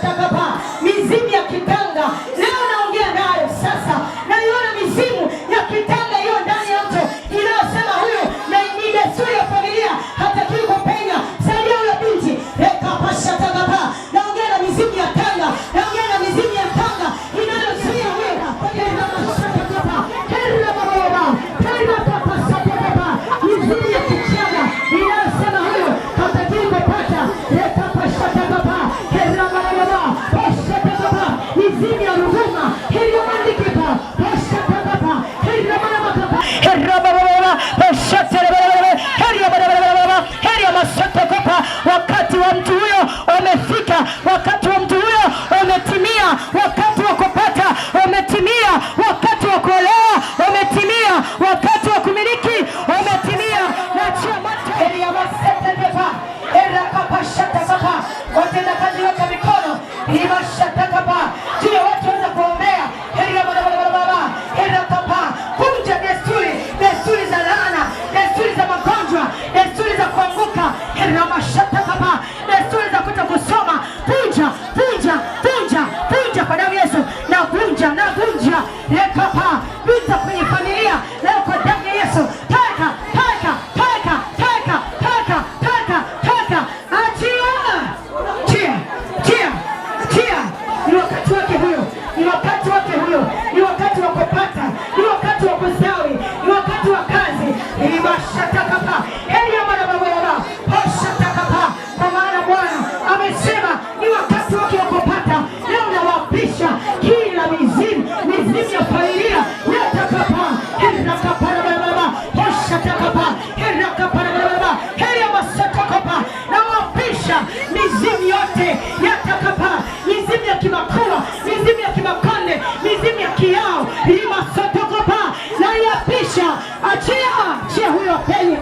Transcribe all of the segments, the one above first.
pashatakapa. Mizimu ya kitanga leo naongea nayo sasa. Naiona mizimu ya kitanga hiyo ndani ya mtu inayosema huyo na ni desturi ya familia hatakiwi kupenya. Saidia huyo binti. Reka pashatakapa. Naongea na mizimu ya tanga. Naongea na mizimu ya tanga inayozuia huyo. Reka pashatakapa. Hera baba. Hera pashatakapa. Mizimu ya kichanga inayosema huyo hatakiwi kupata. Reka pashatakapa. Hera baba. Pashatakapa. Mizimu ya ruvuma. Hera mandikipa. Pashatakapa. Hera baba. Hera baba. Pashatakapa. Hera baba. Hera mashatakapa. Wakati wa mtu huyo umefika. Wakati wa mtu huyo umetimia. Wakati wa kupata umetimia. Wakati wa kuolewa umetimia. Wakati wa kumiliki umetimia. Na chiamata elia masetepa era kapashatakapa. Watenda kazi weka mikono imashatakapa. Jia watu weza kuombea elia baba. Era kapa. Kunja desturi za laana, desturi za magonjwa, desturi za kuanguka. Era mashatakapa. Desturi za kuto kusoma. Punja kwa damu Yesu. Na vunja rekapa. Vita kwenye familia leo kwa damu ya Yesu. Taka. Achia. Ni wakati wake huyo. Ni wakati wa kupata. Ni wakati wa kustawi. Ni wakati wa kazi. Ni mashatakapa. Elia baba. Pashatakapa. Kwa maana Bwana amesema ni wakati wake wa kupata. Leo nawapisha kila mizimu ya familia. Yatakapa. Herakapa baba. Pashatakapa. Herakapa baba. Heria mashatakapa. Nawapisha mizimu yote. Yatakapa. Mizimu ya kimakua, mizimu ya kimakonde, mizimu ya kiao. Imashatakapa. Na yapisha. Achia huyo penye.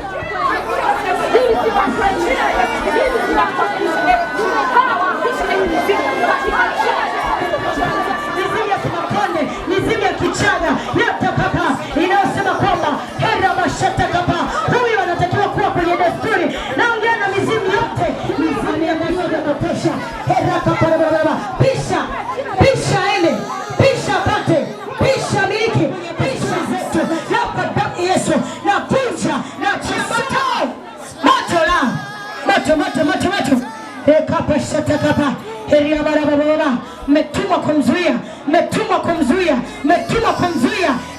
Mizimu ya kimakonde, mizimu ya kichaga. Yatakapa. Inayosema kwamba hera mashatakapa. Huyu anatakiwa kuwa kwenye desturi. Naongea na mizimu yote. Mizimu ya kutosha. Hera kapa baba. Pisha ele. Pisha bate. Pisha miliki. Pisha zetu. Na kwa damu Yesu. Na kunja. Na chiamata. Moto. Rekapa shatakapa. Heria baba. Metumwa kumzuia.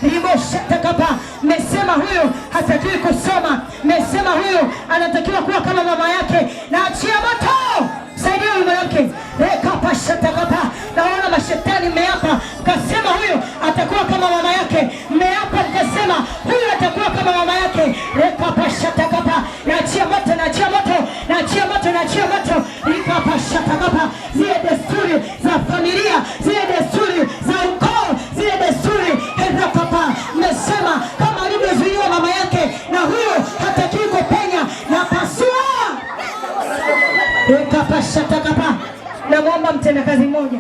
Rimo shatakapa. Mesema huyo hatakiwi kusoma. Mesema huyo anatakiwa kuwa kama mama yake. Na achia moto. Saidia huyu mwanamke. Rekapa shatakapa. Naona mashetani mmeapa. Mkasema huyo atakuwa kama mama yake. Mmeapa mkasema huyo atakuwa kama mama yake. Rekapa shatakapa. Naachia moto. Rekapa shatakapa. Zile desturi za familia, zile desturi za ukoo, zile desturi. Rekapa. Mmesema kama alivyozuiwa mama yake na huyo hatakiwi kupenya. Na pasua. Rekapa shatakapa. Namwomba mtendakazi mmoja